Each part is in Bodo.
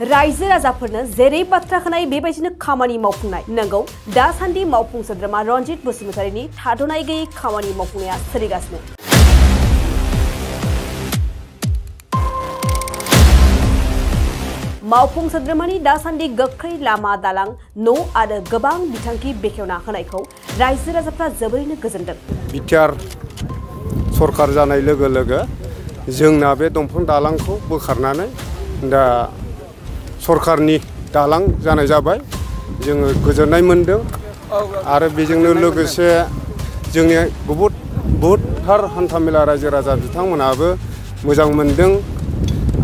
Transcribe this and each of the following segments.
रायजो राजाफोरनो जेरै बाथ्रा खोनाय बेबायदिनो खामानि मावफुंनाय नंगौ दासान्दि मावफुं सोद्रोमा रनजित बसुमतारीनि थाद'नाय गैयै खामानि मावफुंनाया सोलिगासिनो। मावफुं सोद्रोमानि दासान्दि गोख्रै लामा दालां न' आरो गोबां बिथांखि बेखेवना होनायखौ रायजो राजाफ्रा जोबोरैनो गोजोनदों। बिटिआर सरकार जानाय लोगो लोगो जोंना बे दंफां दालांखौ बोखारनानै दा सरकारनि दालां जानाय जाबाय। जोङो गोजोननाय मोनदों आरो बेजोंनो लोगोसे जोंनि बहुतथार हान्थामेला रायजो राजा बिथांमोनाबो मोजां मोनदों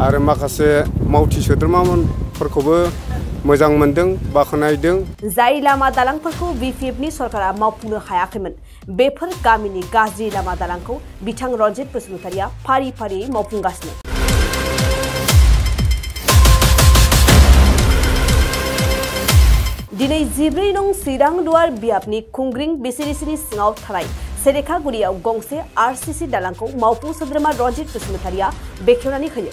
आरो माखासे मावथि सोद्रोमाफोरखौबो मोजां मोनदों बाख्नायदों। जाय लामा दालांफोरखौ बिपिएफनि सरकारा मावफुंनो हायाखैमोन बेफोर गामिनि गाज्रि लामा दालांखौ बिथां रनजित बसुमतारीया फारि फारियै मावफुंगासिनो। दिनै 14 नं चिरां दुवार बियाबनि खुंग्रिं बिसिडिसिनि सिङाव थानाय सेरेखागुरियाव गंसे आरसीसी दालांखौ मावफुं सोद्रोमा रनजित बसुमतारीया बेखेवनानै होयो।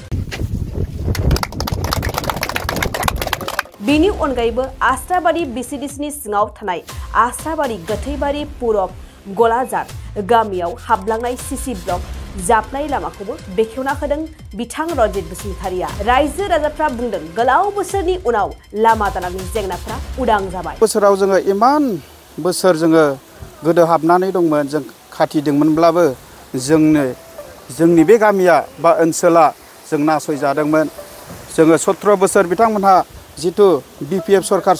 बेनि अनगायैबो आस्राबारि बिसिडिसिनि सिङाव थानाय आस्राबारि गोथैबारि पुरब गलाजार गामियाव हाबलांनाय सीसी ब्लक जाबनाय लामाखौबो बेखेवना होदों बिथां रनजित बसुमतारीया। रायजो राजाफ्रा बुंदों गोलाव बोसोरनि उनाव लामा दालांनि जेंनाफ्रा उदां जाबाय। बोसोराव जोङो इमान बोसोर जोङो गोदो हाबनानै दंमोन, जों खाथिदोंमोनब्लाबो जोंनि बे गामिया बा ओनसोला जों नासयजादोंमोन। जोङो 17 बोसोर बिथांमोनहा जितु बिपिएफ सरकार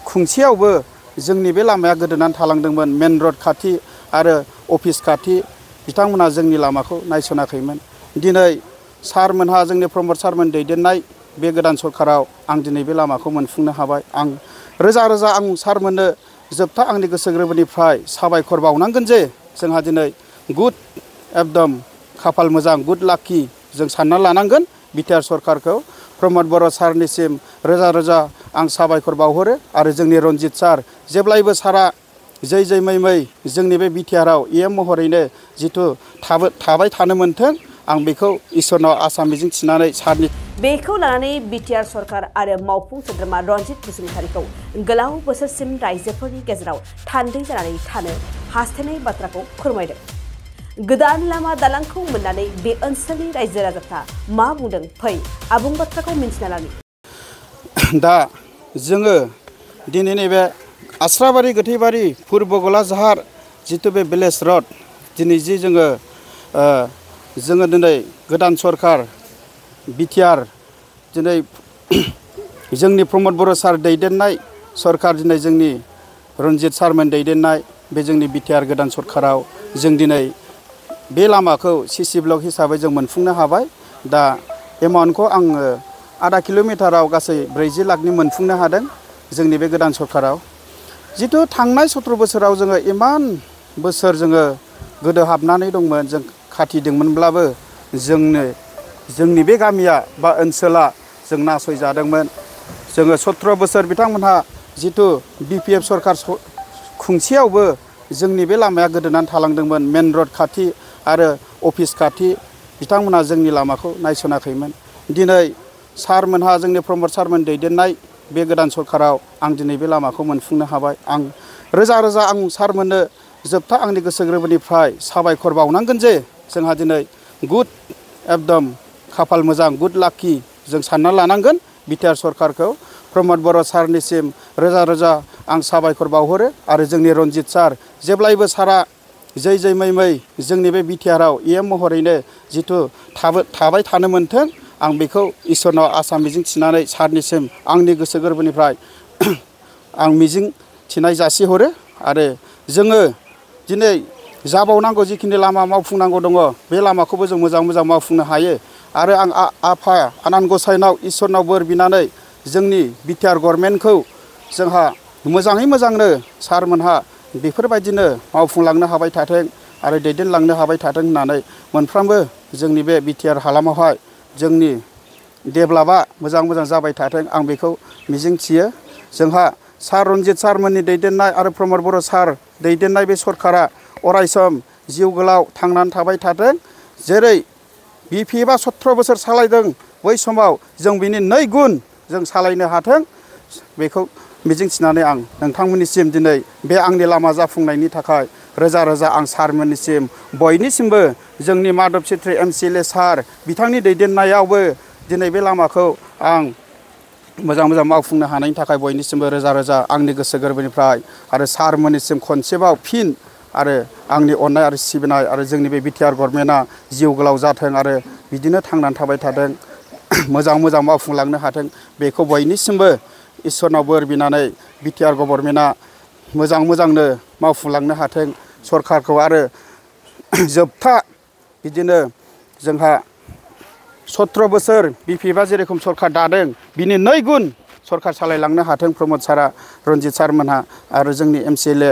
खुंसेयावबो जोंनि बे लामाया गोदोनानै थालांदोंमोन। मेन रड खाथि आरो अफिस खाथि बिथांमोना जोंनि लामाखौ नायसनाखैमोन। दिनै सारमोनहा जोंनि प्रमद सारमोन दैदेननाय बे गोदान सरकाराव आं दिनै बे लामाखौ मोनफुंनो हाबाय। आं रोजा रोजा आं सारमोननो जोबथा आंनि गोसो गोरबोनिफ्राय साबायखर बावनांगोन जे जोंहा दिनै गुड एकदम खाफाल मोजां गुड लाखि जों सानना लानांगोन। बिटिआर सरकारखौ प्रमद बर' सारनिसिम रोजा रोजा आं साबायखर बावहरो आरो जोंनि रनजित सार जेब्लायबो सारा जै जै मै मै जोंनि बे बिटिआरआव इएम महरैनो जितु थाबाय थानो मोन्थों आं बेखौ इसोरनाव आसा मिजिं थिनानै सारनि बेखौ लानानै बिटिआर सरकार आरो मावफुं सोद्रोमा रनजित बसुमतारीखौ गोलाव बोसोरसिम रायजोफोरनि गेजेराव थान्दै जानानै थानो हास्थायनाय बाथ्राखौ फोरमायदों। गोदान लामा दालांखौ मोननानै बे ओनसोलनि रायजो राजाफ्रा मा बुंदों फै आबुं बाथ्राखौ मिन्थिना लानि। दा जोङो दिनै नैबे आस्राबारि गोथैबारि पुर्ब गलाझार जितु बे भिलेज रड दिनै जि जोङो दिनै गोदान सरकार बिटिआर दिनै जोंनि प्रमद बर' सार दैदेननाय सरकार दिनै जोंनि रनजित सारमोन दैदेननाय बे जोंनि बिटिआर गोदान सरकाराव जों दिनै बे लामाखौ सीसी ब्लक हिसाबै जों मोनफुंनो हाबाय। दा एमाउन्टखौ आङो आधा किल'मिटाराव गासै 40 लाखनि मोनफुंनो हादों जोंनि बे गोदान सरकाराव। जितु थांनाय 17 बोसोराव जोङो इमान बोसोर जोङो गोदो हाबनानै दंमोन, जों खाथिदोंमोनब्लाबो जोंनि बे गामिया बा ओनसोला जों नासयजादोंमोन। जोङो 17 बोसोर बिथांमोनहा जितु बिपिएफ सरकार खुंसेयावबो जोंनि बे लामाया गोदोनानै थालांदोंमोन। मेन रड खाथि आरो अफिस खाथि बिथांमोना जोंनि लामाखौ नायसनाखैमोन। दिनै सारमोनहा जोंनि प्रमद सारमोन दैदेननाय बे गोदान सरकाराव आं दिनै बे लामाखौ मोनफुंनो हाबाय। आं रोजा रोजा आं सारमोननो जोबथा आंनि गोसो गोरबोनिफ्राय साबायखर बावनांगोन जे जोंहा दिनै गुड एकदम खाफाल मोजां गुड लाखि जों सानना लानांगोन। बिटिआर सरकारखौ प्रमद बर' सारनिसिम रोजा रोजा आं साबायखर बावहरो आरो जोंनि रनजित सार जेब्लायबो सारा जै जै मै मै जोंनि बे बिटिआरआव इएम महरैनो जितु थाबाय थानो मोन्थों आं बेखौ इसोरनाव आसा मिजिं थिनानै सारनिसिम आंनि गोसो गोरबोनिफ्राय आं मिजिं थिनाय जासिहरो। आरो जोङो दिनै जाबावनांगौ जिखिनि लामा मावफुंनांगौ दङ बे लामाखौबो जों मोजां मोजां मावफुंनो हायो। आरो आं आफा आनान गसाइनाव इसोरनाव बोर बिनानै जोंनि बिटिआर गभर्नमेन्टखौ जोंहा मोजाङै मोजांनो सारमोनहा बेफोरबायदिनो मावफुंलांनो हाबाय थाथों आरो दैदेनलांनो हाबाय थाथों होननानै मोनफ्रोमबो जोंनि बे बिटिआर हालामावहाय जोंनि डेभेलपआ मोजां मोजां जाबाय थाथों आं बेखौ मिजिं थियो। जोंहा सार रनजित सारमोननि दैदेननाय आरो प्रमद बर' सार दैदेननाय बे सरकारा अरायसम जिउ गोलाव थांनानै थाबाय थाथों। जेरै बिपिएफआ 17 बोसोर सालायदों बै समाव जों बिनि 2 गुन जों सालायनो हाथों बेखौ मिजिंथिनानै आं नोंथांमोननिसिम दिनै बे आंनि लामा जाफुंनायनि थाखाय रोजा रोजा आं सारमोननिसिम बयनिसिमबो जोंनि माधब चेत्रि MCLA सार बिथांनि दैदेननायावबो दिनै बे लामाखौ आं मोजां मोजां मावफुंनो हानायनि थाखाय बयनिसिमबो रोजा रोजा आंनि गोसो गोरबोनिफ्राय आरो सारमोननिसिम खनसेबाव फिन आरो आंनि अननाय आरो सिबिनाय आरो जोंनि बे बिटिआर गभर्नमेन्टआ जिउ गोलाव जाथों आरो बिदिनो थांनानै थाबाय थाथों मोजां मोजां मावफुंलांनो हाथों बेखौ बयनिसिमबो इसोरनाव बोर बिनानै बिटिआर गभर्नमेन्टआ मोजां मोजांनो मावफुंलांनो हाथों सरकारखौ आरो जोबथा बिदिनो जोंहा 17 बोसोर बिपिएफआ जेरखम सरकार दादों बिनि 2 गुन सरकार सालायलांनो हाथों प्रमद सारा रनजित सारमोनहा आरो जोंनि MCLA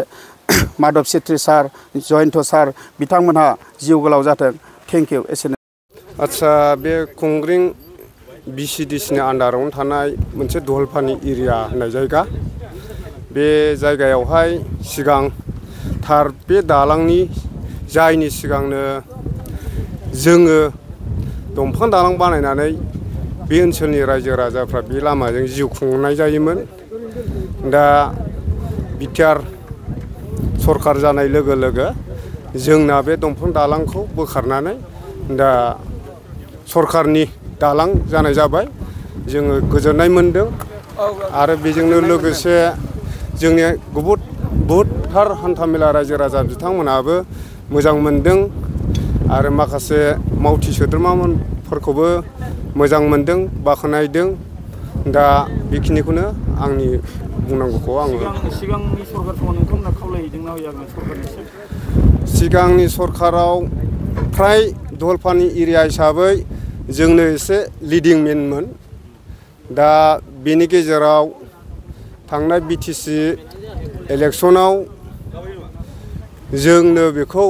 माधब चेत्रि सार जयन्त सार बिथांमोनहा जिउ गोलाव जाथों थेंक इउ एसेनो आच्छा बे खुंग्रिं BCDCनि आन्डारावनो थानाय मोनसे दहलफानि एरिया होननाय जायगा बे जायगायावहाय सिगां थार बे दालांनि जायनि सिगांनो जोङो दंफां दालां बानायनानै बे ओनसोलनि रायजो राजाफ्रा बे लामाजों जिउ खुंनाय जायोमोन दा बिटिआर सरकार जानाय लोगो लोगो जोंना बे दंफां दालांखौ बोखारनानै दा सरकारनि दालां जानाय जाबाय जोङो गोजोननाय मोनदों आरो बेजोंनो लोगोसे जोंनि बहुतथार हान्थामेला रायजो राजा बिथांमोनाबो मोजां मोनदों आरो माखासे मावथि सोद्रोमाफोरखौबो मोजां मोनदों बाख्नायदों दा बेखिनिखौनो आंनि बुंनांगौखौ आङो सिगांनि सरकारखौ नोंथांमोना खावलायहैदोंना होयाखै सरकारनिसिम सिगांनि सरकाराव फ्राय दहलफानि एरिया हिसाबै जोंनो एसे लिडिं मेनमोन दा बेनि गेजेराव थांनाय BTC इलेक्सनाव जोंनो बेखौ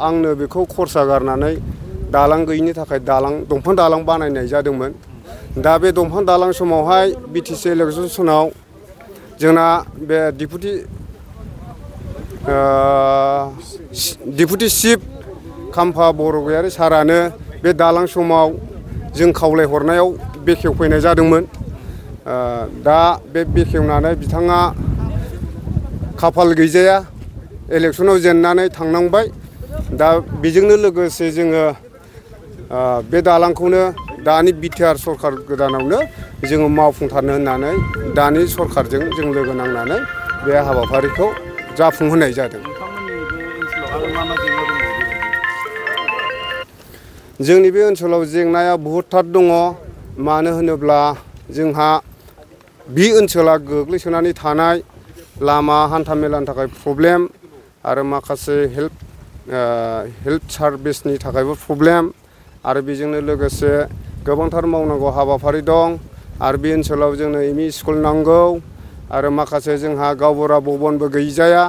आंनो बेखौ खरसा गारनानै दालां गैयिनि थाखाय दंफां दालां बानायनाय जादोंमोन दा बे दंफां दालां समावहाय BTC इलेक्सन समाव जोंना बे डिपुटि चिफ खाम्फा बरगयारि सारानो बे दालां समाव जों खावलायहरनायाव बेखेवफैनाय जादोंमोन दा बे बेखेवनानै बिथाङा खाफाल गैजाया इलेक्सनाव जेननानै थांनांबाय दा बेजोंनो लोगोसे जोङो बे दालांखौनो दानि बिटिआर सरकार गोदानावनो जोङो मावफुंथारनो होननानै दानि सरकारजों जों लोगो नांनानै बे हाबाफारिखौ जाफुंहोनाय जादों जोंनि बे ओनसोलाव जेंनाया बहुतथार दङ मानो होनोब्ला जोंहा बे ओनसोला गोग्लैसोनानै थानाय लामा हान्थामेलानि थाखाय प्रब्लेम आरो माखासे हेल्थ सार्भिसनि थाखायबो प्रब्लेम आरो बेजोंनो लोगोसे गोबांथार मावनांगौ हाबाफारि दं आरो बे ओनसोलाव जोंनो एमइ स्कुल नांगौ आरो माखासे जोंहा गावबुरा भबनबो गैजाया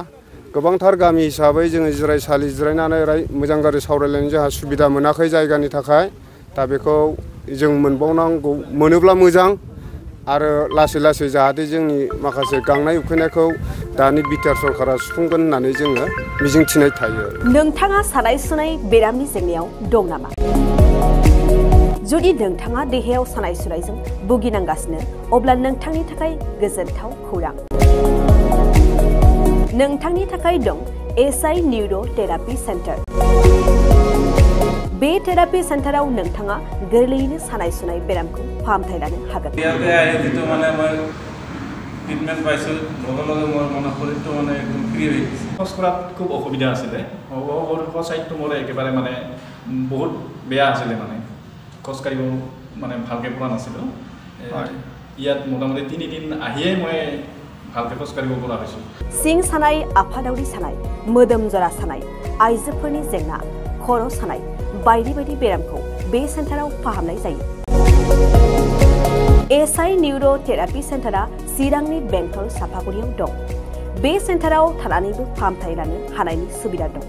गोबांथार गामि हिसाबै जोङो जिरायसालि जिरायनानै मोजां गाज्रि सावरायलायनो जोंहा सुबिदा मोनाखै जायगानि थाखाय दा बेखौ जों मोनबावनांगौ मोनोब्ला मोजां आरो लासै लासै जाहाथे जोंनि माखासे गांनाय उखैनायखौ दानि बिटिआर सरकारा सुफुंगोन होननानै जोङो मिजिंथिनाय थायो नोंथाङा सानाय सुनाय बेरामनि जेंनायाव दं नामा जुदि नोंथाङा देहायाव सानाय सुनायजों भुगिनांगासिनो अब्ला नोंथांनि थाखाय गोजोनथाव खौरां नोंथांनि थाखाय दं SI निउर' थेरापि सेन्टार बे थेरापि सेन्टाराव नोंथाङा गोरलैयैनो सानाय सुनाय बेरामखौ फाहामथाय लानो हागोन ট্ৰিটমেণ্ট পাইছোঁ লগে লগে মোৰ মানে শৰীৰটো মানে একদম ফ্ৰী হৈ গৈছে খোজ কঢ়াত খুব অসুবিধা আছিলে চাইডটো মোৰ একেবাৰে মানে বহুত বেয়া আছিলে মানে খোজ কাঢ়িব মানে ভালকৈ পৰা নাছিলোঁ ইয়াত মোটামুটি 3 দিন আহিয়ে মই ভালকৈ খোজ কাঢ়িব পৰা হৈছোঁ सिं सानाय आफादावरि सानाय मोदोम जरा सानाय आइजोफोरनि जेंना खर' सानाय बायदि बायदि बेरामखौ बे सेन्टाराव फाहामनाय जायो SI निउर' थेरापि सेन्टारा चिरांनि बेंटल सापागुरियाव दं बे सेन्टाराव थानानैबो फाहामथाय लानो हानायनि सुबिदा दं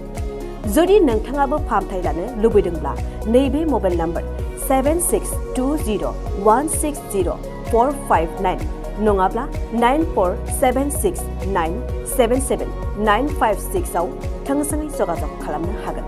जुदि नोंथाङाबो फाहामथाय लानो लुबैदोंब्ला नैबे मबाइल नाम्बार 7620160459 नङाब्ला 9476977956 आव थोंजोङै जगाजग खालामनो हागोन